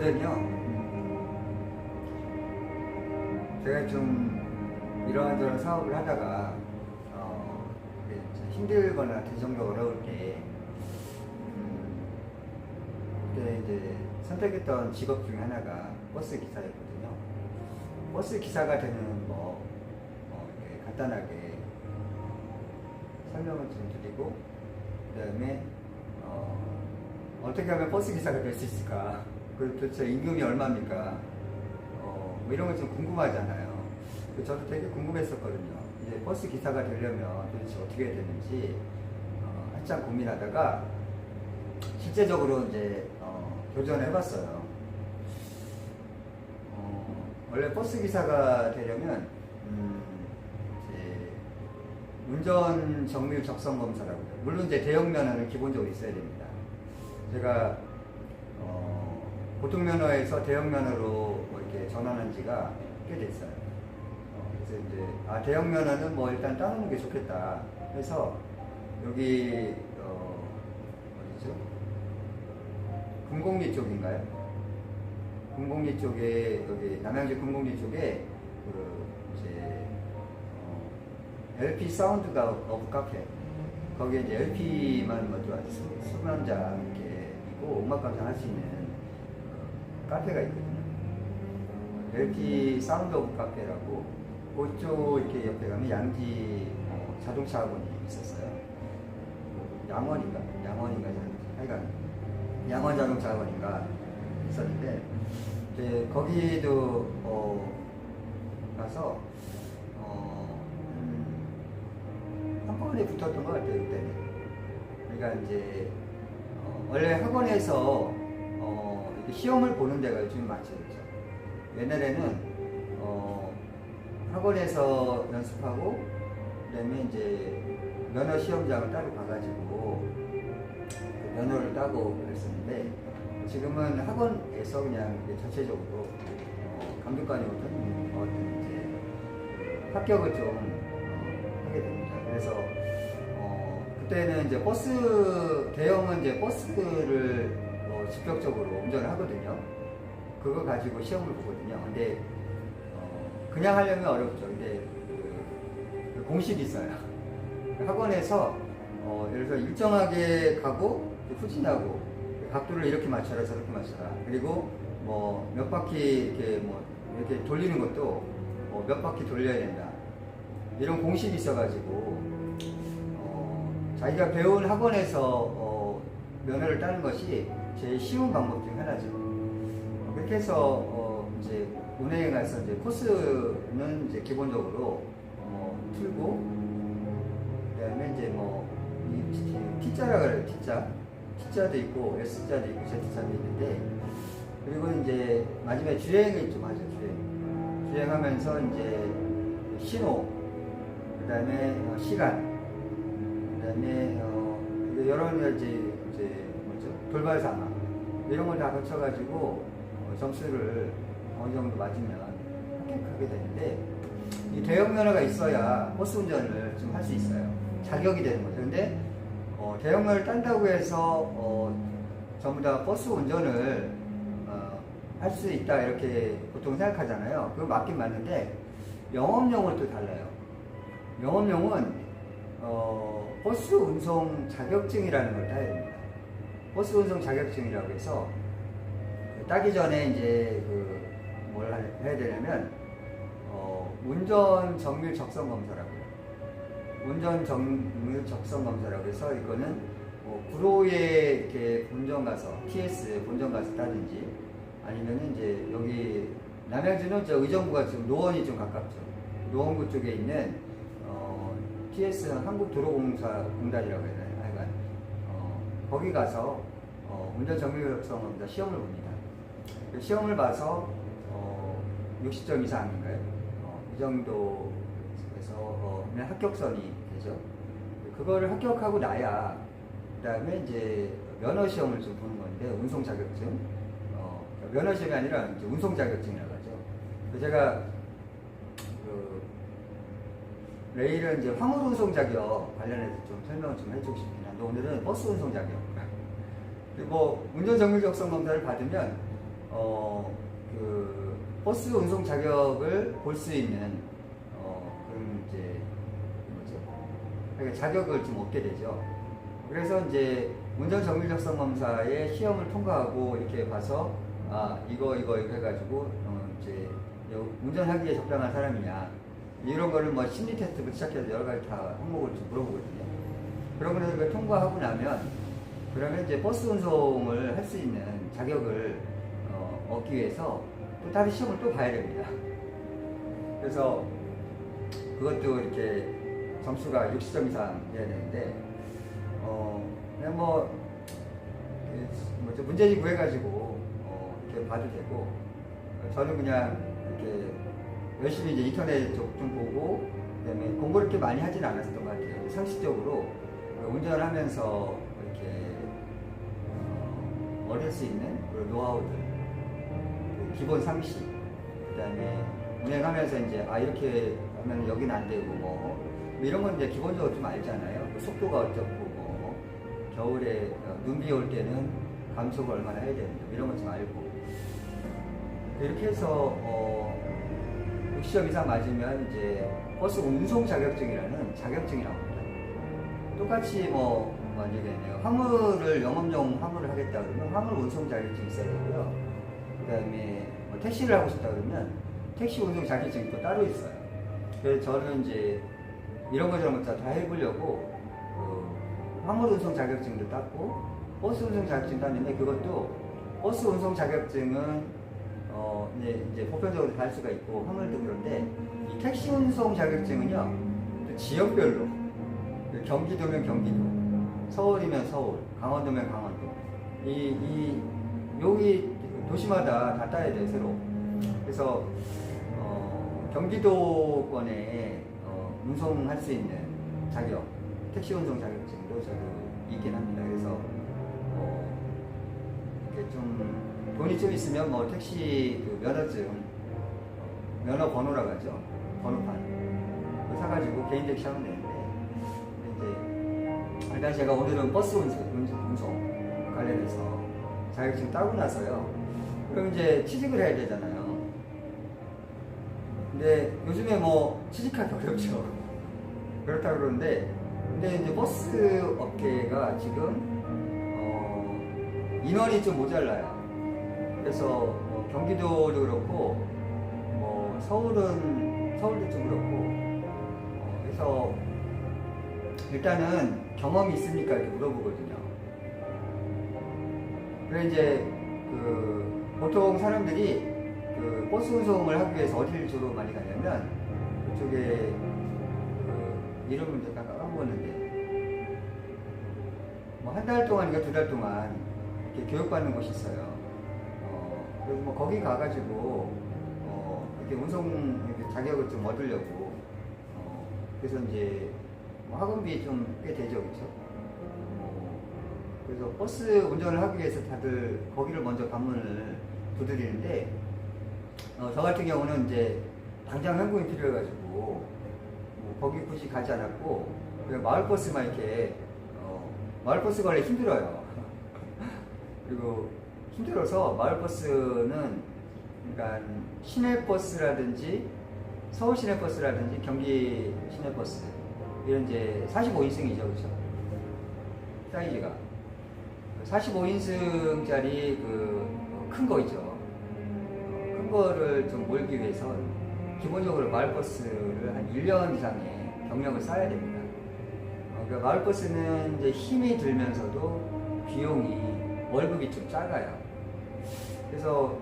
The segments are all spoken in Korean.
오늘은요, 제가 좀 이러저런 사업을 하다가 이게 좀 힘들거나 대정도 어려울 때 그때 이제 선택했던 직업 중에 하나가 버스 기사였거든요. 버스 기사가 되는 이렇게 간단하게 설명을 좀 드리고, 그 다음에 어떻게 하면 버스 기사가 될 수 있을까? 도대체 임금이 얼마입니까? 뭐 이런 거 좀 궁금하잖아요. 저도 되게 궁금했었거든요. 이제 버스 기사가 되려면 도대체 어떻게 해야 되는지 한참 고민하다가 실제적으로 이제 도전을 해봤어요. 원래 버스 기사가 되려면 이제 운전 정밀 적성 검사라고요. 물론 이제 대형 면허는 기본적으로 있어야 됩니다. 제가 보통 면허에서 대형 면허로 이렇게 전환한 지가 꽤 됐어요. 그래서 이제 대형 면허는 일단 따놓는 게 좋겠다. 그래서 여기 어디죠? 금곡리 쪽인가요? 금곡리 쪽에, 여기 남양주 금곡리 쪽에 이제 LP 사운드 오브 카페, 거기에 이제 LP만 수감자 이렇게 있고 음악 감상할 수 있는 카페가 있거든요. LP 사운드 오브 카페라고, 그쪽 이렇게 옆에 가면 양지 자동차 학원이 있었어요. 양원인가 하여간 양원 자동차 학원인가 있었는데, 이제 거기도 가서 한 번에 붙었던 것 같아요, 그때는. 그러니까 이제 원래 학원에서 이렇게 시험을 보는 데가 요즘 많죠, 그렇죠? 옛날에는 학원에서 연습하고, 그다음에 이제 면허 시험장을 따로 가가지고 그 면허를 따고 그랬었는데, 지금은 학원에서 그냥 전체적으로 감독관이 어떤 이제 합격을 좀 하게 됩니다. 그래서 그때는 이제 대형은 이제 버스를 직접적으로 운전을 하거든요. 그거 가지고 시험을 보거든요. 근데 그냥 하려면 어렵죠. 근데 그 공식이 있어요. 학원에서 예를 들어 일정하게 가고 후진하고 각도를 이렇게 맞춰라 저렇게 맞춰라, 그리고 몇 바퀴 이렇게 돌리는 것도 몇 바퀴 돌려야 된다, 이런 공식이 있어가지고 자기가 배운 학원에서 면허를 따는 것이 제일 쉬운 방법 중 하나죠. 그렇게 해서 이제 운행에 가서 이제 코스는 이제 기본적으로 틀고, 그다음에 이제 T자라 그래요. T자도 있고 S자도 있고 Z자도 있는데, 그리고 이제 마지막에 주행을 좀 하죠. 주행하면서 이제 신호, 그다음에 시간, 그다음에 여러 가지 이제 돌발 상황, 이런 걸 다 거쳐가지고 점수를 어느 정도 맞으면 합격하게 되는데, 이 대형 면허가 있어야 버스 운전을 좀 할 수 있어요. 자격이 되는 거죠. 근데 대형 면허를 딴다고 해서 전부 다 버스 운전을 할 수 있다 이렇게 보통 생각하잖아요. 그거 맞긴 맞는데 영업용은 또 달라요. 영업용은 버스 운송 자격증이라는 걸 따야 됩니다. 버스 운송 자격증이라고 해서 따기 전에 이제 뭘 해야 되냐면 운전 정밀 적성 검사라고요. 운전 정밀 적성 검사라고 해서 이거는 구로에 이렇게 본점 가서 TS 본점 가서 따든지, 아니면은 이제 여기 남양주는 의정부가 좀 노원이 좀 가깝죠. 노원구 쪽에 있는 TS 한국도로공사공단이라고 해야 되나요? 하여간 거기 가서 운전 정밀 적성 검사 시험을 봅니다. 그 시험을 봐서 60점 이상인가요? 이 정도에서 그냥 합격선이 되죠. 그거를 합격하고 나야 그 다음에 이제 면허 시험을 좀 보는 건데, 운송 자격증, 면허 시험이 아니라 이제 운송 자격증이라고 하죠. 제가 내일은 이제 화물 운송 자격 관련해서 좀 설명을 좀 해주고 싶긴 한데, 오늘은 버스 운송 자격. 그리고 운전 정밀 적성 검사를 받으면 그 버스 운송 자격을 볼 수 있는 그런 이제 뭐죠? 그러니까 자격을 좀 얻게 되죠. 그래서 이제 운전 정밀 적성 검사의 시험을 통과하고 이렇게 봐서 이거 해가지고 이제 운전하기에 적당한 사람이냐 이런 거를 뭐 심리 테스트부터 시작해서 여러 가지 다 항목을 좀 물어보거든요. 그러고 나서 그걸 통과하고 나면 그러면 이제 버스 운송을 할 수 있는 자격을 얻기 위해서 또 다른 시험을 또 봐야 됩니다. 그래서 그것도 이렇게 점수가 60점 이상 돼야 되는데 그냥 뭐죠 문제집 구해가지고 이렇게 봐도 되고 저는 그냥 이렇게 열심히 이제 인터넷 좀 보고 그다음에 공부를 이렇게 많이 하진 않았었던 것 같아요. 상식적으로 운전을 하면서 이렇게 얻을 수 있는 그런 노하우들, 기본 상식, 그다음에 운행하면서 이제 이렇게 하면 여기는 안 되고 뭐 이런 건 이제 기본적으로 좀 알잖아요. 속도가 어쩌고 겨울에 눈비 올 때는 감속을 얼마나 해야 되는지 이런 것 좀 알고 이렇게 해서 60점 이상 맞으면 이제 버스 운송 자격증이라는 자격증이 나옵니다. 똑같이 얘기했네요. 화물을 영업용 화물을 하겠다 그러면 화물 운송 자격증이 있어야 되고요. 그다음에 택시를 하고 싶다 그러면 택시 운송 자격증이 또 따로 있어요. 그래서 저는 이제 이런 거 저런 거 다 해보려고 화물 운송 자격증도 땄고 버스 운송 자격증 땄는데 그것도 버스 운송 자격증은 이제 보편적으로 다 할 수가 있고 화물도 그런데 이 택시 운송 자격증은요 또 지역별로 경기도면 경기도, 서울이면 서울, 강원도면 강원도 여기 도시마다 다 따야 돼요 새로. 그래서 경기도권에 운송할 수 있는 자격 택시 운송 자격증도 저도 있긴 합니다. 그래서 이렇게 좀 돈이 좀 있으면 택시 그 면허증, 면허 번호라고 하죠. 번호판 그거 사가지고 개인 택시 하면 되는데 이제 일단 제가 오늘은 버스 운송 관련해서 자격증 따고 나서요. 그럼 이제 취직을 해야 되잖아요. 근데 요즘에 취직하기 어렵죠. 그렇다 그러는데 근데 이제 버스 업계가 지금 인원이 좀 모자라요. 그래서 경기도도 그렇고 서울도 좀 그렇고 그래서 일단은 경험이 있습니까 이렇게 물어보거든요. 그래 이제 보통 사람들이 버스 운송을 하기 위해서 어디를 주로 많이 가냐면 그쪽에 이름을 이제 까먹었는데 한 달 동안인가 두 달 동안 이렇게 교육받는 곳이 있어요. 그래서 거기 가가지고 이렇게 운송 이렇게 자격을 좀 얻으려고 그래서 이제 학원비 좀 꽤 되죠, 그렇죠? 그래서 버스 운전을 하기 위해서 다들 거기를 먼저 방문을 두드리는데 저 같은 경우는 이제 당장 한국인 필요해가지고 거기 굳이 가지 않았고 그냥 마을버스만 이렇게 마을버스가 원래 힘들어요. 그리고 힘들어서 마을버스는 그러니까 시내버스라든지 서울 시내버스라든지 경기 시내버스 이런 이제 45인승이죠, 그렇죠? 사이즈가 45인승짜리 큰 거 있죠. 큰 거를 좀 몰기 위해서 기본적으로 마을버스를 한 1년 이상의 경력을 쌓아야 됩니다. 그러니까 마을버스는 이제 힘이 들면서도 비용이 월급이 좀 작아요. 그래서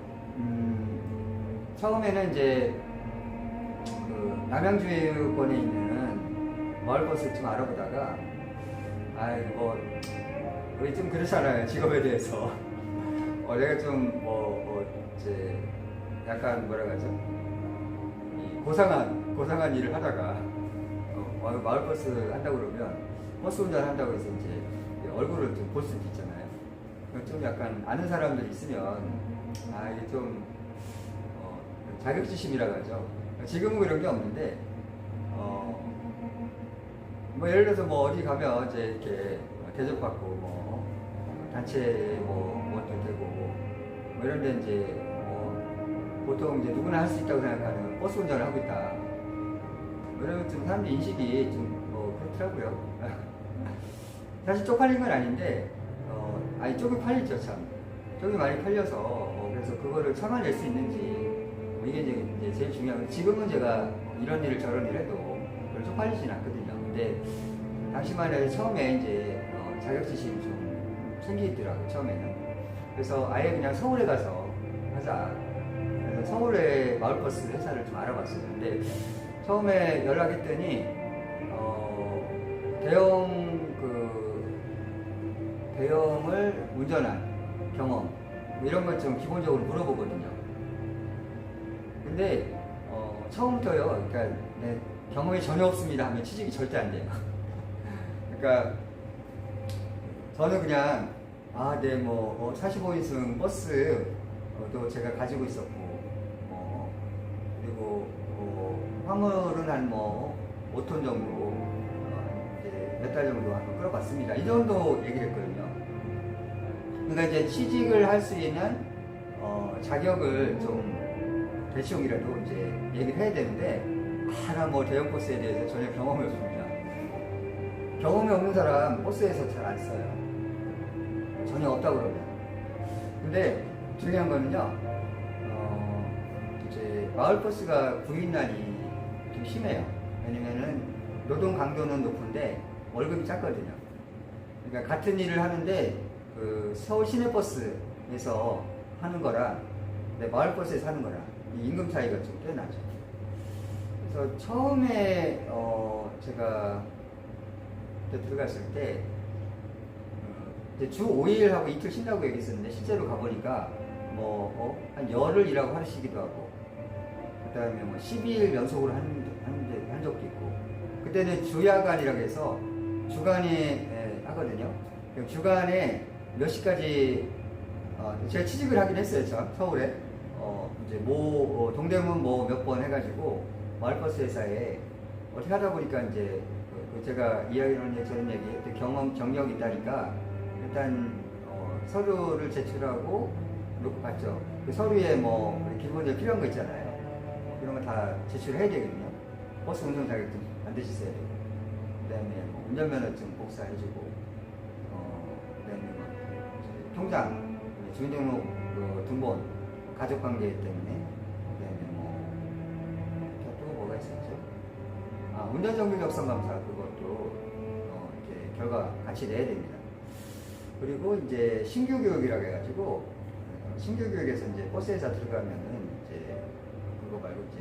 처음에는 이제 남양주권에 있는 마을버스 좀 알아보다가 우리 좀 그렇잖아요, 직업에 대해서. 내가 좀 이제 약간 뭐라 하죠? 고상한 일을 하다가 마을버스 한다고 그러면 버스 운전 한다고 해서 이제 얼굴을 좀 볼 수도 있잖아요. 좀 약간 아는 사람들 있으면 이게 좀 자격지심이라고 하죠. 지금은 그런 게 없는데 예를 들어서 어디 가면 이제 이렇게 대접받고 단체 뭐도 되고 뭐 이런 데 이제 보통 이제 누구나 할 수 있다고 생각하는 버스 운전을 하고 있다. 뭐 이런 좀 사람들 인식이 좀 그렇더라고요. 사실 쪽팔린 건 아닌데, 아니 쪽이 팔리죠 참. 쪽이 많이 팔려서 그래서 그거를 참아낼 수 있는지 이게 이제 제일 중요한 건 지금은 제가 이런 일을 저런 일을 해도 별로 쪽팔리진 않거든요. 근데 당시만 해도 처음에 이제 자격지심이 좀 생기더라고요 처음에는. 그래서 아예 그냥 서울에 가서 하자. 그래서 서울에 마을버스 회사를 좀 알아봤어요. 근데 처음에 연락했더니 대형을 운전한 경험 뭐 이런 것 좀 기본적으로 물어보거든요. 근데 처음부터요. 그러니까 네, 경험이 전혀 없습니다 하면 취직이 절대 안 돼요. 그러니까 저는 그냥 네 뭐 45인승 버스도 제가 가지고 있었고 그리고 화물은 한 뭐 5톤 정도 몇 달 정도 한번 끌어봤습니다. 이 정도 얘기를 했거든요. 그러니까 이제 취직을 할 수 있는 자격을 좀 대충이라도 이제 얘기를 해야 되는데 나 뭐 대형 버스에 대해서 전혀 경험이 없습니다. 경험이 없는 사람 버스에서 잘 안 써요. 전혀 없다 그러면. 근데 중요한 거는요. 이제 마을버스가 구인난이 좀 심해요. 왜냐면은 노동 강도는 높은데 월급이 작거든요. 그러니까 같은 일을 하는데 그 서울 시내버스에서 하는 거랑 마을버스에서 하는 거랑 이 임금 차이가 좀 꽤 나죠. 그래서 처음에 제가 그때 들어갔을 때 주 5일 하고 이틀 쉰다고 얘기했었는데 실제로 가보니까 한 열흘 일하고 하루 쉬기도 하고 그 다음에 뭐 12일 연속으로 한 적도 있고 그때는 주야간이라고 해서 주간에 하거든요. 주간에 몇 시까지 제가 취직을 하긴 했어요. 참 서울에 이제 동대문 몇 번 해가지고 마을버스 회사에 어떻게 하다 보니까 이제 제가 이야기하는 저런 얘기 경력이 있다니까 일단 서류를 제출하고 놓고 갔죠. 그 서류에 기본적으로 필요한 거 있잖아요. 이런 거 다 제출해야 되거든요. 버스 운전 자격증 반드시 있어야 되고 그 다음에 운전면허증 복사해주고 그 다음에 통장 주민등록 등본 가족관계 때문에 그 다음에 또 뭐가 있었죠? 운전정규적성감사 그것도 이렇게 결과 같이 내야 됩니다. 그리고 이제 신규교육이라고 해가지고 신규교육에서 이제 버스회사 들어가면은 이제 그거 말고 이제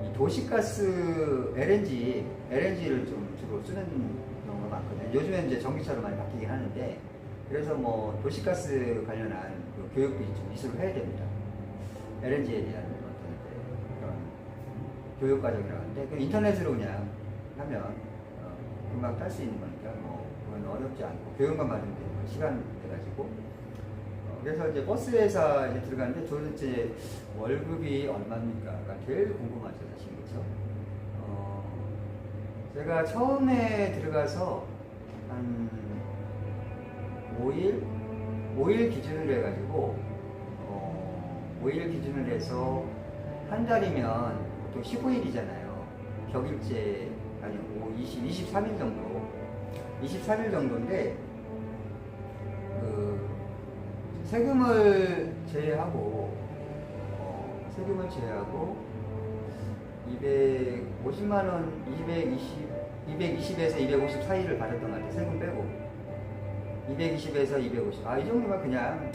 이 도시가스 LNG를 좀 주로 쓰는 경우가 많거든요. 요즘엔 이제 전기차로 많이 바뀌긴 하는데 그래서 도시가스 관련한 그 교육도 좀 이수를 해야 됩니다. LNG에 대한 그런 교육과정이라고 하는데 그 인터넷으로 그냥 하면 금방 딸 수 있는 거니까 그건 어렵지 않고 교육만 받으면 되는 시간 돼가지고 그래서 이제 버스 회사에 들어갔는데 도대체 월급이 얼마입니까? 제일 궁금하죠, 사실 그렇죠? 제가 처음에 들어가서 한 5일 기준으로 해가지고 5일 기준으로 해서 한 달이면 보통 15일이잖아요. 격일제 아니 23일 정도 23일 정도인데 그 세금을 제외하고 250만 원 220에서 250 사이를 받았던 것 같아요. 세금 빼고 220에서 250 이 정도면 그냥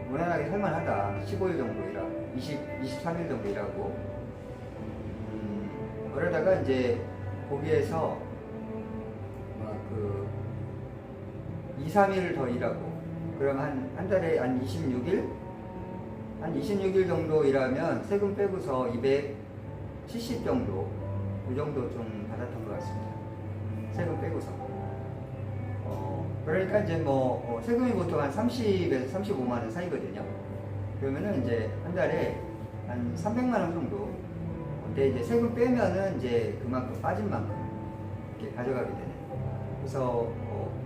무난하게 살만하다. 15일 정도 일하고 23일 정도 일하고 그러다가 이제 거기에서 2, 3일 더 일하고 그럼 한 달에 한 26일? 한 26일 정도 일하면 세금 빼고서 270 정도 그 정도 좀 받았던 것 같습니다. 세금 빼고서 그러니까 이제 세금이 보통 한 30에서 35만 원 사이거든요. 그러면은 이제 한 달에 한 300만 원 정도. 근데 이제 세금 빼면은 이제 그만큼 빠진 만큼 이렇게 가져가게 되는. 그래서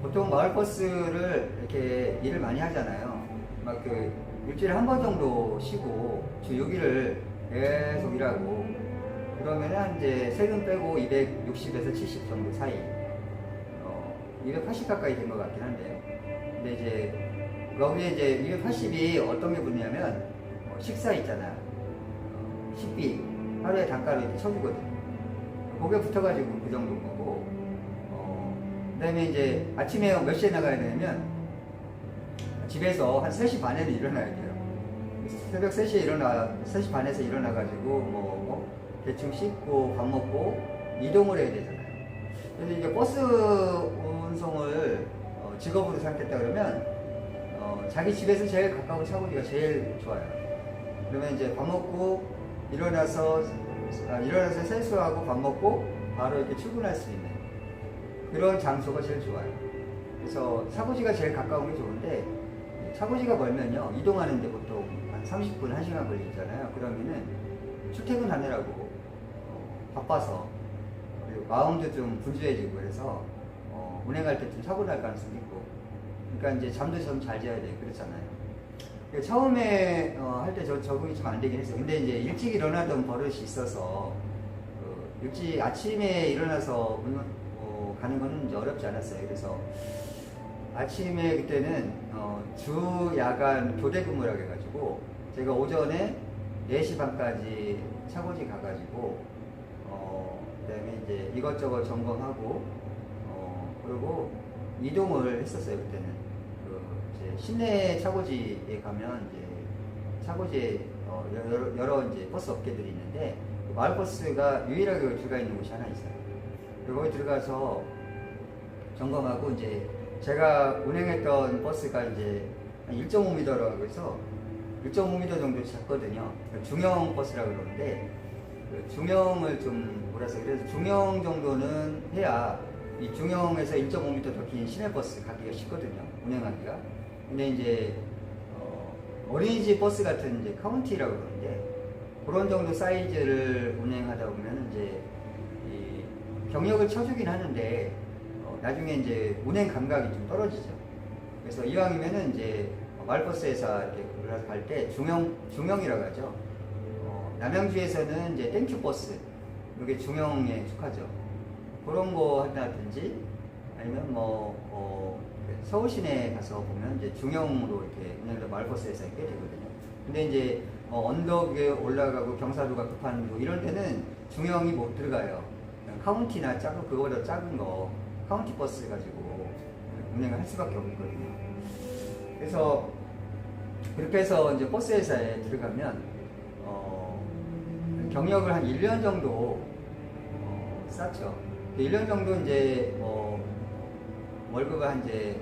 보통 마을버스를 이렇게 일을 많이 하잖아요. 막 일주일에 한 번 정도 쉬고 주 6일을 계속 일하고 그러면은 이제 세금 빼고 260에서 70 정도 사이 280 가까이 된 것 같긴 한데요. 근데 이제 거기에 이제 280이 어떤 게 붙냐면 식사 있잖아요. 식비 하루에 단가로 이렇게 쳐주거든요. 거기에 붙어가지고 그 정도인 거고 그 다음에 이제 아침에 몇 시에 나가야 되냐면 집에서 한 3시 반에는 일어나야 돼요. 새벽 3시 반에서 일어나가지고 대충 씻고 밥 먹고 이동을 해야 되잖아요. 그래서 이제 버스 운송을 직업으로 삼겠다 그러면 자기 집에서 제일 가까운 차고지가 제일 좋아요. 그러면 이제 밥 먹고 일어나서 세수하고 밥 먹고 바로 이렇게 출근할 수 있는 그런 장소가 제일 좋아요. 그래서 차고지가 제일 가까운 게 좋은데 차고지가 멀면요 이동하는데 보통 한 30분, 1시간 걸리잖아요. 그러면은 출퇴근하느라고 바빠서 그리고 마음도 좀 분주해지고 그래서 운행할 때 좀 사고 날 가능성도 있고 그러니까 이제 잠도 좀 잘 자야 돼요. 그렇잖아요. 처음에 할 때 적응이 좀 안 되긴 했어요. 근데 이제 일찍 일어나던 버릇이 있어서 일찍 아침에 일어나서 가는 거는 이제 어렵지 않았어요. 그래서 아침에 그때는 주 야간 교대 근무라고 해가지고 제가 오전에 4시 반까지 차고지 가가지고 그다음에 이제 이것저것 점검하고 그리고 이동을 했었어요. 그때는 이제 시내 차고지에 가면 이제 차고지에 여러 이제 버스 업계들이 있는데 마을버스가 유일하게 들어가 있는 곳이 하나 있어요. 거기 들어가서 점검하고 이제 제가 운행했던 버스가 이제 1.5m라고 해서 1.5m 정도 작거든요. 중형 버스라고 그러는데 중형을 좀 몰아서 그래서 중형 정도는 해야 이 중형에서 1.5m 더 긴 시내버스 가기가 쉽거든요. 운행하기가. 근데 이제 어린이집 버스 같은 이제 카운티라고 그러는데 그런 정도 사이즈를 운행하다 보면 이제 이 경력을 쳐주긴 하는데 나중에 이제 운행 감각이 좀 떨어지죠. 그래서 이왕이면은 이제 마을버스 회사 이렇게 올라서 갈 때 중형이라고 하죠. 남양주에서는 이제 땡큐버스, 이게 중형에 속하죠. 그런 거 한다든지 아니면 서울 시내 가서 보면 이제 중형으로 이렇게 운행된 마을버스 회사에 꽤 되거든요. 근데 이제 언덕에 올라가고 경사도가 급한 이런 데는 중형이 못 들어가요. 카운티나 그거보다 작은 거 카운티 버스 가지고 운행을 할 수밖에 없거든요. 그래서 그렇게 해서 이제 버스 회사에 들어가면 경력을 한 1년 정도 쌓죠. 1년 정도 이제 월급을 한 이제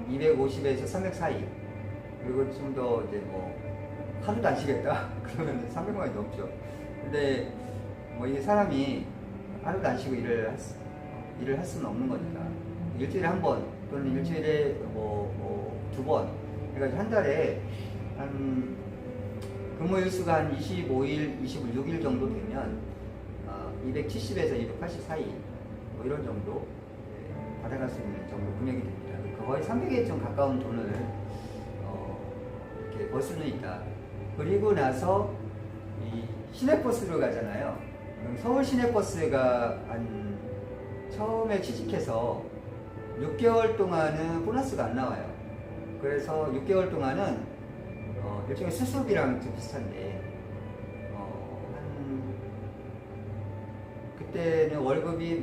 250에서 300 사이. 그리고 좀 더 이제 하루도 안 쉬겠다 그러면 300만 원이 넘죠. 근데 이게 사람이 하루도 안 쉬고 일을 할 수는 없는 거니까 일주일에 한 번 또는 일주일에 2번 그러니까 한 달에 한 근무 일수가 한 25일, 26일 정도 되면 270에서 280 사이 이런 정도 받아갈 수 있는 정도 금액이 됩니다. 거의 300에 좀 가까운 돈을 이렇게 벌 수는 있다. 그리고 나서 이 시내버스로 가잖아요. 서울 시내버스가 처음에 취직해서 6개월 동안은 보너스가 안 나와요. 그래서 6개월 동안은 일종의 수습이랑 좀 비슷한데 그때는 월급이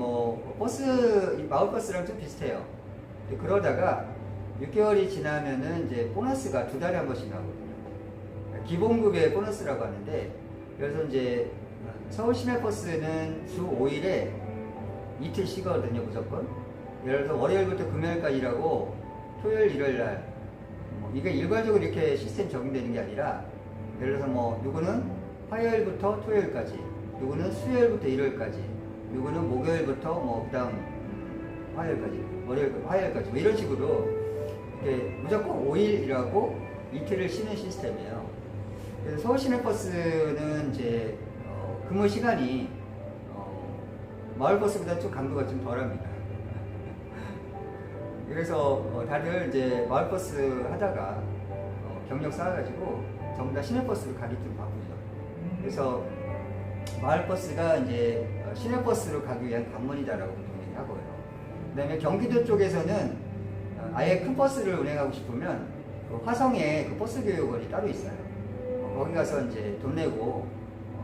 마을버스랑 좀 비슷해요. 그러다가 6개월이 지나면은 이제 보너스가 2달에 한 번씩 나오거든요. 기본급의 보너스라고 하는데 그래서 이제 서울 시내버스는 주 5일에 이틀 쉬거든요, 무조건. 예를 들어서 월요일부터 금요일까지 일하고 토요일, 일요일 날 이게 일괄적으로 이렇게 시스템 적용되는 게 아니라 예를 들어서 누구는 화요일부터 토요일까지, 누구는 수요일부터 일요일까지, 누구는 목요일부터 그다음 화요일까지, 화요일까지 이런 식으로 이렇게 무조건 5일 일하고 이틀을 쉬는 시스템이에요. 그래서 서울 시내버스는 이제 근무 시간이 마을버스보다 좀 강도가 좀 덜합니다. 그래서 다들 이제 마을버스 하다가 경력 쌓아가지고 전부 다 시내버스로 가기 좀 바쁘죠. 그래서 마을버스가 이제 시내버스로 가기 위한 관문이다라고 보통 얘기하고요. 그 다음에 경기도 쪽에서는 아예 큰 버스를 운행하고 싶으면 그 화성에 그 버스 교육원이 따로 있어요. 거기 가서 이제 돈 내고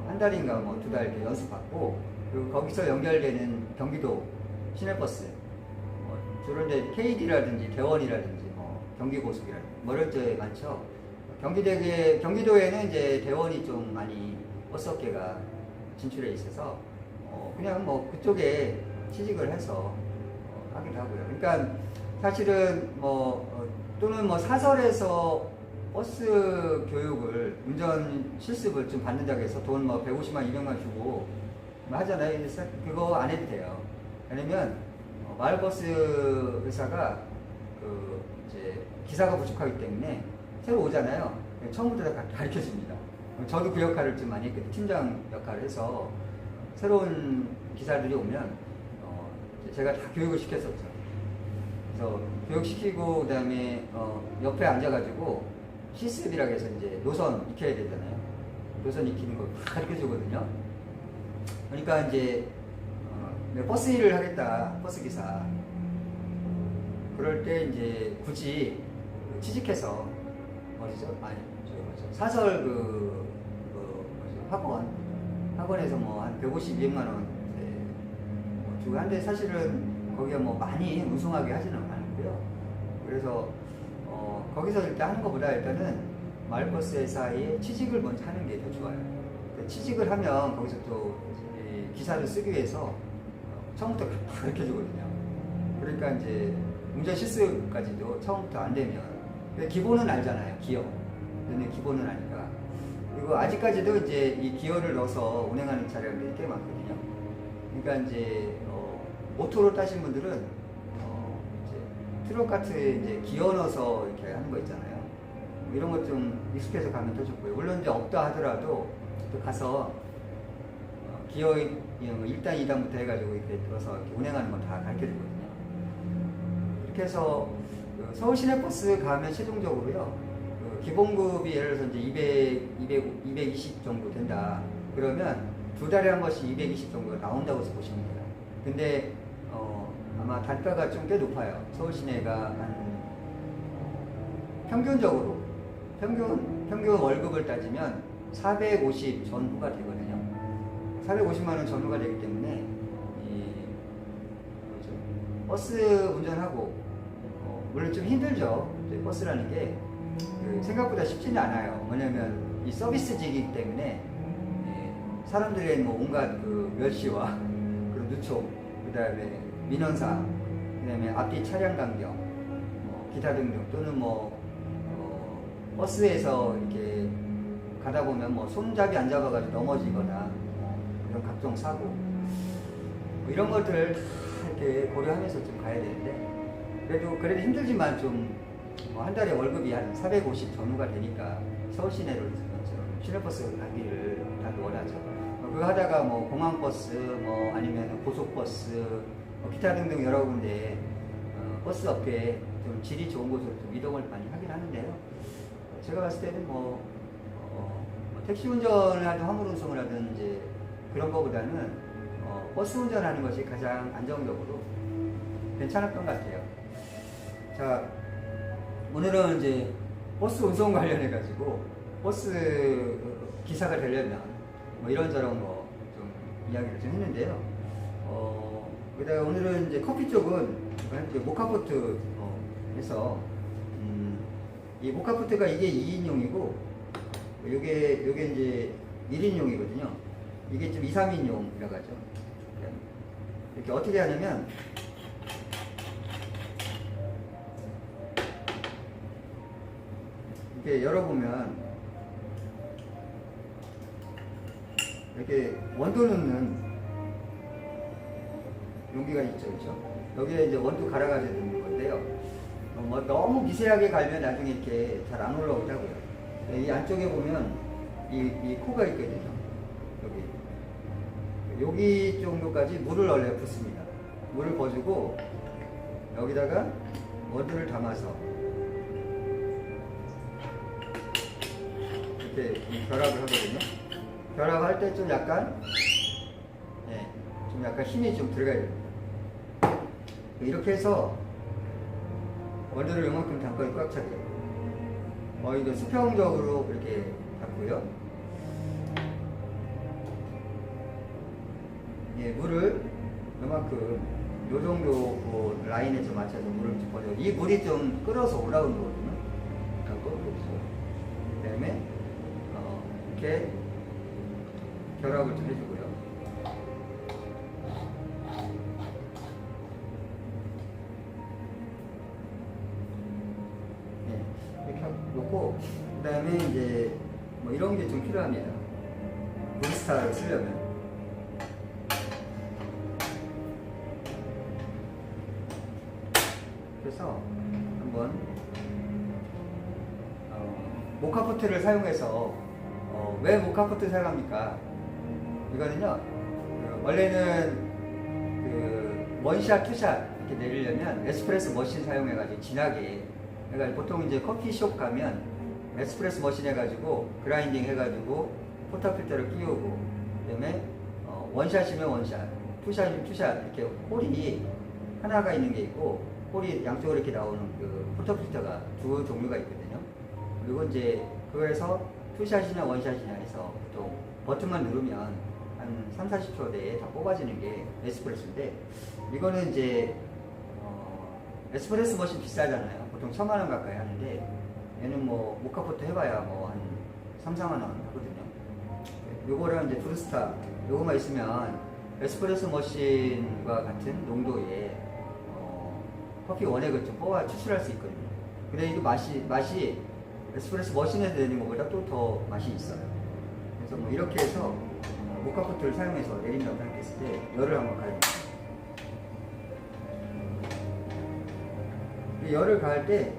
한 달인가 뭐 두 달 이렇게 연수받고, 그리고 거기서 연결되는 경기도 시내버스, 주로 이제 KD라든지 대원이라든지 뭐 경기고속이라든지 뭐 이런 데 많죠. 경기도에는 이제 대원이 좀 많이 버스 업계가 진출해 있어서 그냥 뭐 그쪽에 취직을 해서 하기도 하고요. 그러니까 사실은 또는 뭐 사설에서 버스 교육을 운전 실습을 좀 받는다고 해서 돈 뭐 150만 200만 주고 하잖아요. 그거 안 해도 돼요. 왜냐면 마을버스 회사가 그 이제 기사가 부족하기 때문에 새로 오잖아요. 처음부터 다 가르쳐 줍니다. 저도 그 역할을 좀 많이 했거든요. 팀장 역할을 해서 새로운 기사들이 오면 제가 다 교육을 시켰었죠. 그래서 교육시키고 그다음에 옆에 앉아가지고 실습이라고 해서 이제 노선 익혀야 되잖아요. 노선 익히는 거 가르쳐 주거든요. 그러니까 이제 버스 일을 하겠다, 버스 기사. 그럴 때 이제 굳이 취직해서 어디죠? 아니, 사설 학원에서 뭐 한 150, 200만 원 주고 한데 사실은 거기가 뭐 많이 우승하게 하지는 않고요. 그래서 거기서 일단 하는 것보다 일단은 마을버스 회사에 취직을 먼저 하는 게 더 좋아요. 취직을 하면 거기서 또 기사를 쓰기 위해서 처음부터 다 가르쳐 주거든요. 그러니까 이제 운전 실습까지도 처음부터 안 되면 기본은 알잖아요. 기어. 근데 기본은 아니까. 그리고 아직까지도 이제 이 기어를 넣어서 운행하는 차량들이 꽤 많거든요. 그러니까 이제 오토로 따신 분들은 이제 트럭 같은 이제 기어 넣어서 이렇게 하는 거 있잖아요. 뭐 이런 것 좀 익숙해서 가면 더 좋고요. 물론 이제 없다 하더라도 또 가서 기어 1단, 2단부터 해가지고 이렇게 들어서 이렇게 운행하는 건 다 가르쳐 주거든요. 이렇게 해서 서울 시내버스 가면 최종적으로요. 기본급이 예를 들어서 이제 220 정도 된다. 그러면 두 달에 한 번씩 220 정도가 나온다고 보시면 돼요. 근데 아마 단가가 좀 꽤 높아요. 서울 시내가 한 평균적으로 평균 월급을 따지면 450 전후가 되거든요. 450만 원 전후가 되기 때문에 버스 운전하고 물론 좀 힘들죠. 버스라는 게 생각보다 쉽지는 않아요. 왜냐면 이 서비스직이기 때문에 사람들의 뭐 온갖 그 멸시와 그런 누총, 그 다음에 민원사, 그 다음에 앞뒤 차량 간격, 기타 등등, 또는 버스에서 이렇게 가다 보면 손잡이 안 잡아가지고 넘어지거나 이런 각종 사고, 이런 것들 다 이렇게 고려하면서 좀 가야 되는데, 그래도 힘들지만 좀 한 달에 월급이 한 450 전후가 되니까 서울 시내로 시내버스 가기를 다들 원하죠. 그거 하다가 공항버스, 아니면 고속버스, 기타 등등 여러 군데 버스 업계에 좀 질이 좋은 곳으로 좀 이동을 많이 하긴 하는데요. 제가 봤을 때는 택시 운전을 하든 화물 운송을 하든 이제 그런 거보다는 버스 운전하는 것이 가장 안정적으로 괜찮았던 것 같아요. 자, 오늘은 이제 버스 운송 관련해가지고 버스 기사가 되려면 이런저런 거 좀 이야기를 좀 했는데요. 그다음에 오늘은 이제 커피 쪽은 모카포트 해서 이 모카포트가 이게 2인용이고 요게 이제 1인용이거든요. 이게 좀 2, 3인용이라고 하죠. 이렇게 어떻게 하냐면 이렇게 열어보면 이렇게 원두 넣는 용기가 있죠, 그렇죠? 여기에 이제 원두 갈아가지고 넣는 건데요. 너무 미세하게 갈면 나중에 이렇게 잘 안 올라오더라고요. 이 안쪽에 보면 이 코가 있거든요. 여기 정도까지 물을 원래 붓습니다. 물을 버주고 여기다가 원두를 담아서 이렇게 결합을 하거든요. 결합할 때 좀 약간, 예, 좀 약간 힘이 좀 들어가야 됩니다. 이렇게 해서 원두를 요만큼 담가이 꽉 차게. 이거 수평적으로 이렇게 잡고요. 예, 물을 요만큼 요 정도 그 라인에 좀 맞춰서 물을 좀 버려. 이 물이 좀 끓어서 올라오는 거거든요. 그 다음에 이렇게 결합을 좀 해주고요. 네, 이렇게 놓고 그 다음에 이제 뭐 이런 게 좀 필요합니다. 브리스타를 쓰려면. 그래서 한번 모카포트를 사용해서 왜 모카포트 사용합니까? 이거는요 원래는 그 원샷, 투샷 이렇게 내리려면 에스프레소 머신 사용해가지고 진하게 그러니까 보통 이제 커피숍 가면 에스프레소 머신 해가지고 그라인딩 해가지고 포터필터를 끼우고 그다음에 원샷이면 원샷, 투샷이면 투샷 이렇게 홀이 하나가 있는 게 있고 홀이 양쪽으로 이렇게 나오는 그 포터필터가 두 종류가 있거든요. 그리고 이제 그거에서 투샷이나 원샷이나 해서 보통 버튼만 누르면 한 3, 40초 내에 다 뽑아지는 게 에스프레소인데 이거는 이제 에스프레소 머신 비싸잖아요. 보통 1000만 원 가까이 하는데 얘는 뭐 모카포트 해봐야 뭐 한 3, 4만 원 하거든요. 요거랑 이제 브루스타 요거만 있으면 에스프레소 머신과 같은 농도의 커피 원액을 좀 뽑아 추출할 수 있거든요. 근데 이게 맛이 에스프레소 머신에서 내는 것보다 또 더 맛이 있어요. 그래서 뭐 이렇게 해서 모카포트를 사용해서 내린다고 생각했을 때 열을 한번 가해봅니다. 열을 가할 때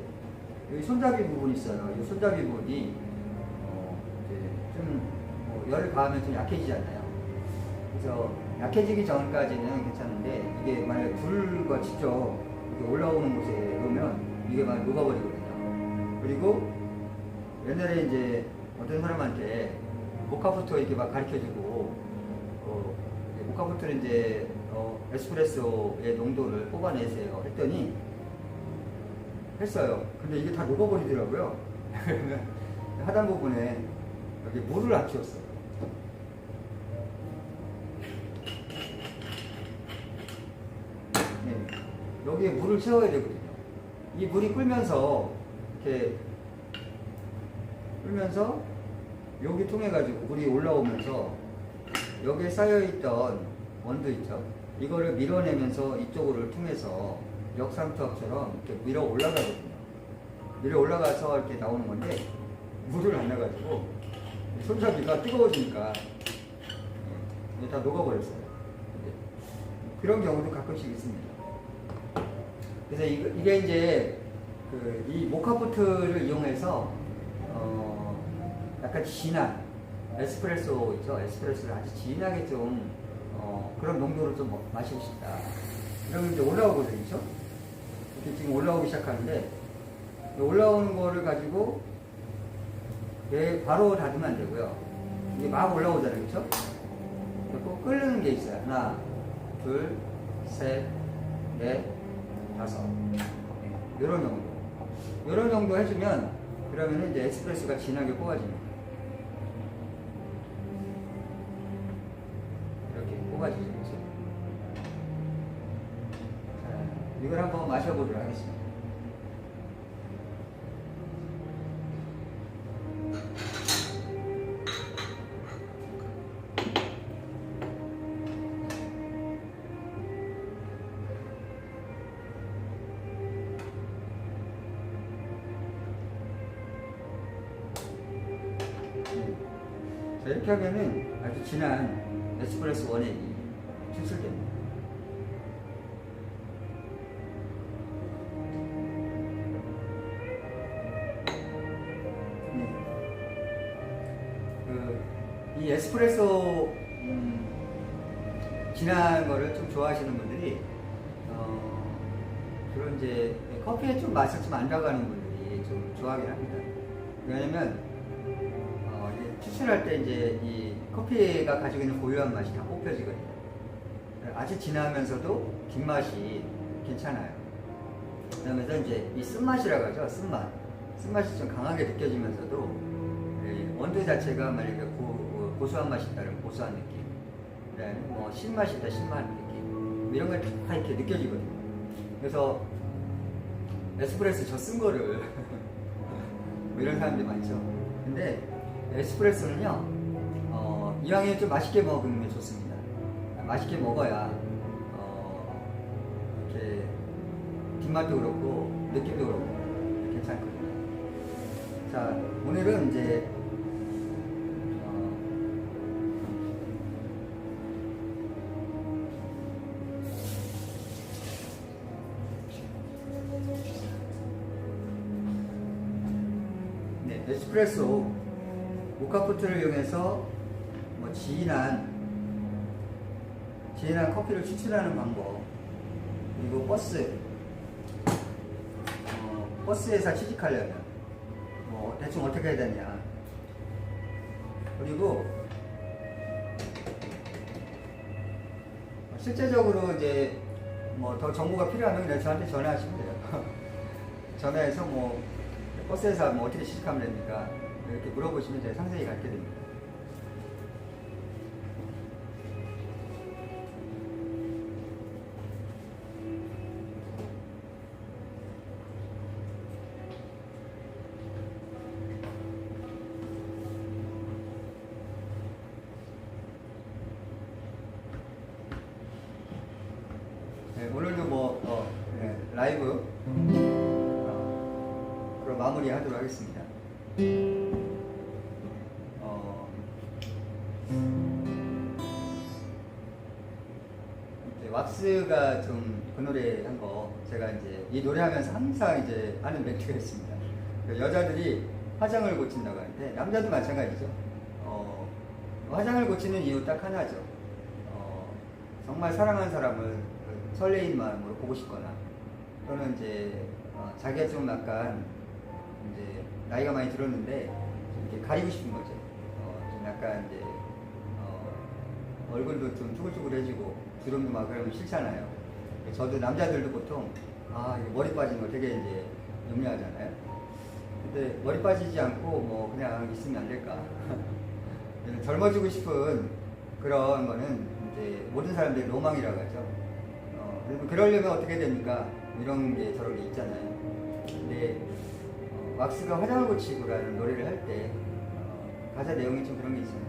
여기 손잡이 부분이 있어요. 이 손잡이 부분이 좀 열을 가하면 좀 약해지잖아요. 그래서 약해지기 전까지는 괜찮은데 이게 만약에 불과 직접 이렇게 올라오는 곳에 놓으면 이게 막 녹아버리거든요. 그리고 옛날에 이제 어떤 사람한테 모카포트 이렇게 막 가르쳐주고 모카포트는 이제 에스프레소의 농도를 뽑아내세요 했더니 했어요. 근데 이게 다 녹아버리더라고요. 하단 부분에 여기 물을 안 채웠어요. 네, 여기에 물을 채워야 되거든요. 이 물이 끓면서 이렇게 끓면서 여기 통해 가지고 물이 올라오면서 여기에 쌓여있던 원두 있죠. 이거를 밀어내면서 이쪽으로 통해서 역삼투압처럼 이렇게 밀어 올라가거든요. 밀어 올라가서 이렇게 나오는 건데 물을 안 넣어가지고 손잡이가 뜨거워지니까 이게 다 녹아버렸어요. 그런 경우도 가끔씩 있습니다. 그래서 이게 이제 이 모카포트를 이용해서 약간 진한 에스프레소 있죠. 에스프레소를 아주 진하게 좀 그런 농도를 좀 마시고 싶다. 이러면 이제 올라오거든요. 그렇죠? 이렇게 지금 올라오기 시작하는데 올라오는 거를 가지고 바로 닫으면 안 되고요. 이게 막 올라오잖아요. 그렇죠? 꼭 끓는 게 있어요. 하나, 둘, 셋, 넷, 다섯. 이런 정도. 이런 정도 해주면 그러면 이제 에스프레소가 진하게 뽑아집니다. 이렇게 뽑아지죠. 그렇죠? 자, 이걸 한번 마셔보도록 하겠습니다. 자, 이렇게 하면은 아주 진한 에스프레소 원액이 추출됩니다. 이 에스프레소 진한 거를 좀 좋아하시는 분들이 그런 이제 커피에 좀 맛을 좀 안 들어가는 분들이 좀 좋아하긴 합니다. 왜냐면 추출할 때 이제 이 커피가 가지고 있는 고유한 맛이 다 뽑혀지거든요. 아주 진하면서도 뒷맛이 괜찮아요. 그러면서 이제 이 쓴맛이라고 하죠. 쓴맛. 쓴맛이 좀 강하게 느껴지면서도 원두 자체가 만약에 고소한 맛이 있다면 고소한 느낌, 그다음에 뭐 신맛이 있다 신맛 느낌, 이런 걸 다 이렇게 느껴지거든요. 그래서 에스프레소 저 쓴 거를 뭐 이런 사람들이 많죠. 근데 에스프레소는요, 이왕에 좀 맛있게 먹으면 좋습니다. 맛있게 먹어야 이렇게 뒷맛도 그렇고 느낌도 그렇고 괜찮거든요. 자, 오늘은 이제 에스프레소 모카포트를 이용해서 뭐 진한 커피를 추출하는 방법, 그리고 버스 회사 취직하려면 뭐 대충 어떻게 해야 되냐, 그리고 실제적으로 이제 뭐 더 정보가 필요하면 그냥 저한테 전화하시면 돼요. 전화해서 뭐 버스 회사 뭐 어떻게 취직하면 됩니까? 이렇게 물어보시면 제가 상세히 가르쳐 드립니다. 네, 오늘도 뭐 라이브 그럼 마무리하도록 하겠습니다. 왁스가 좀 그 노래 한 거 제가 이제 이 노래 하면서 항상 이제 하는 멘트가 있습니다. 여자들이 화장을 고친다고 하는데 남자도 마찬가지죠. 화장을 고치는 이유 딱 하나죠. 정말 사랑하는 사람을 설레인 마음으로 보고 싶거나, 또는 이제 자기가 좀 약간 이제 나이가 많이 들었는데 좀 이렇게 가리고 싶은 거죠. 좀 약간 이제 얼굴도 좀 쭈글쭈글해지고 주름도 막 그러면 싫잖아요. 저도 남자들도 보통 이거 머리 빠진 거 되게 이제 염려하잖아요. 근데 머리 빠지지 않고 뭐 그냥 있으면 안 될까? 젊어지고 싶은 그런 거는 이제 모든 사람들이 로망이라고 하죠. 그러려면 어떻게 됩니까? 이런 게 저런 게 있잖아요. 근데 왁스가 화장을 고치고라는 노래를 할 때 가사 내용이 좀 그런 게 있습니다.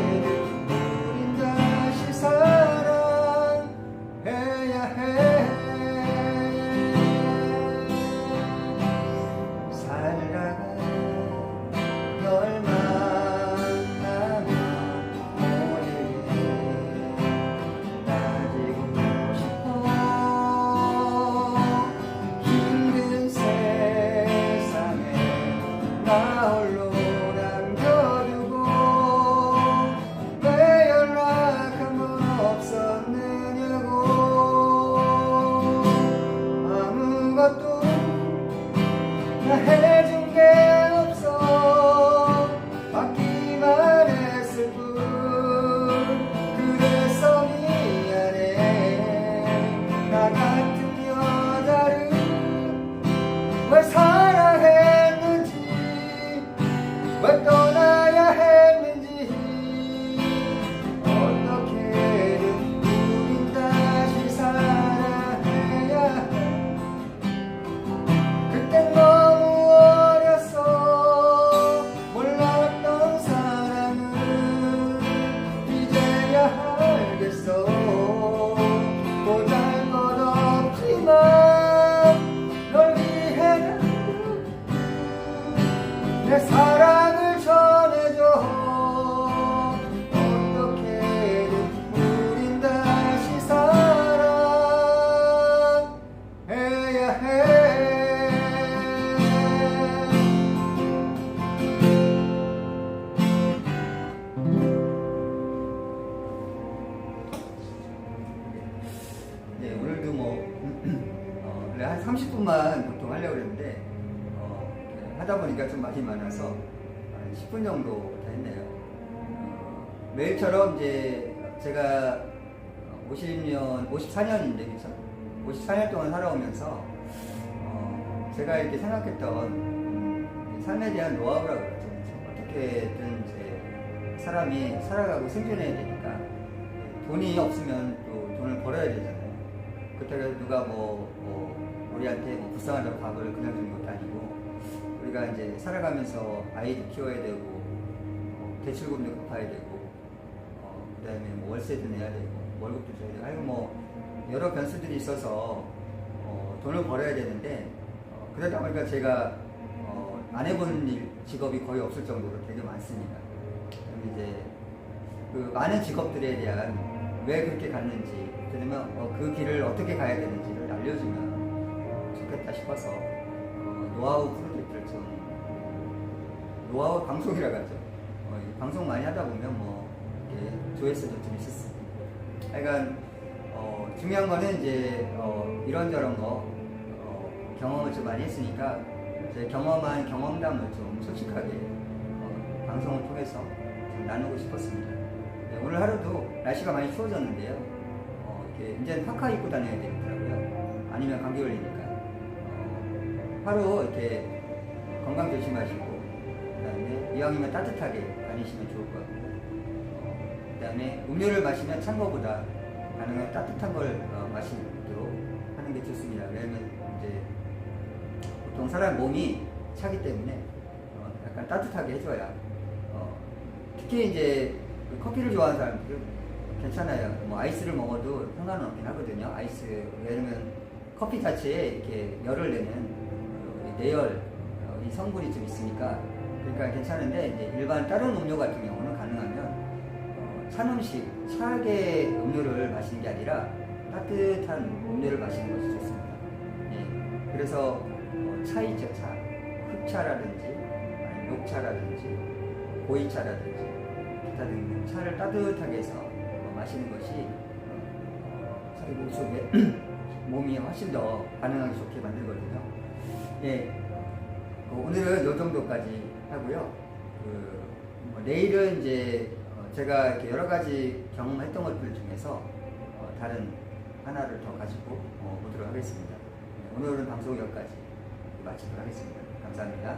우린 다시 사랑해야 해. 원래 한 30분만 보통 하려고 그랬는데, 하다 보니까 좀 말이 많아서 한 10분 정도 다 했네요. 매일처럼 이제 제가 54년인데, 그쵸? 54년 동안 살아오면서, 제가 이렇게 생각했던 삶에 대한 노하우라고 그러죠. 어떻게든 이제 사람이 살아가고 생존해야 되니까, 돈이 없으면 또 돈을 벌어야 되잖아요. 그렇다고 누가 우리한테 불쌍하다고 밥을 그냥 주는 것도 아니고, 우리가 이제 살아가면서 아이도 키워야 되고, 대출금도 갚아야 되고, 그 다음에 월세도 내야 되고, 월급도 줘야 되고, 아니고 여러 변수들이 있어서, 돈을 벌어야 되는데, 그러다 보니까 제가, 안 해본 직업이 거의 없을 정도로 되게 많습니다. 이제, 그 많은 직업들에 대한 왜 그렇게 갔는지, 그러면 그 길을 어떻게 가야 되는지를 알려주면 좋겠다 싶어서 노하우 프로젝트를 좀, 노하우 방송이라고 하죠. 방송 많이 하다 보면 이렇게 조회수도 좀 있었습니다. 하여간 중요한 거는 이제 이런저런 거 경험을 좀 많이 했으니까 제 경험한 경험담을 좀 솔직하게 방송을 통해서 좀 나누고 싶었습니다. 네, 오늘 하루도 날씨가 많이 추워졌는데요. 이렇게 이제는 파카 입고 다녀야 되겠더라고요. 아니면 감기 걸리니까. 하루 이렇게 건강 조심하시고, 그 다음에 이왕이면 따뜻하게 다니시면 좋을 것 같고, 그 다음에 음료를 마시면 찬 거보다 가능한 따뜻한 걸 마시도록 하는 게 좋습니다. 왜냐면 이제 보통 사람 몸이 차기 때문에 약간 따뜻하게 해줘야, 특히 이제 커피를 좋아하는 사람들은 괜찮아요. 아이스를 먹어도 상관은 없긴 하거든요. 아이스, 왜냐면 커피 자체에 이렇게 열을 내는 내열, 이 성분이 좀 있으니까, 그러니까 괜찮은데, 이제 일반 다른 음료 같은 경우는 가능하면 찬 음식, 차게 음료를 마시는 게 아니라 따뜻한 음료를 마시는 것이 좋습니다. 예. 그래서 차 있죠, 차. 흑차라든지, 아니면 녹차라든지, 보이차라든지, 기타 등등 차를 따뜻하게 해서 마시는 것이 자기 몸 속에 몸이 훨씬 더 반응하기 좋게 만들거든요. 예. 오늘은 이 정도까지 하고요. 내일은 이제 제가 이렇게 여러 가지 경험했던 것들 중에서 다른 하나를 더 가지고 보도록 하겠습니다. 오늘은 방송 여기까지 마치도록 하겠습니다. 감사합니다.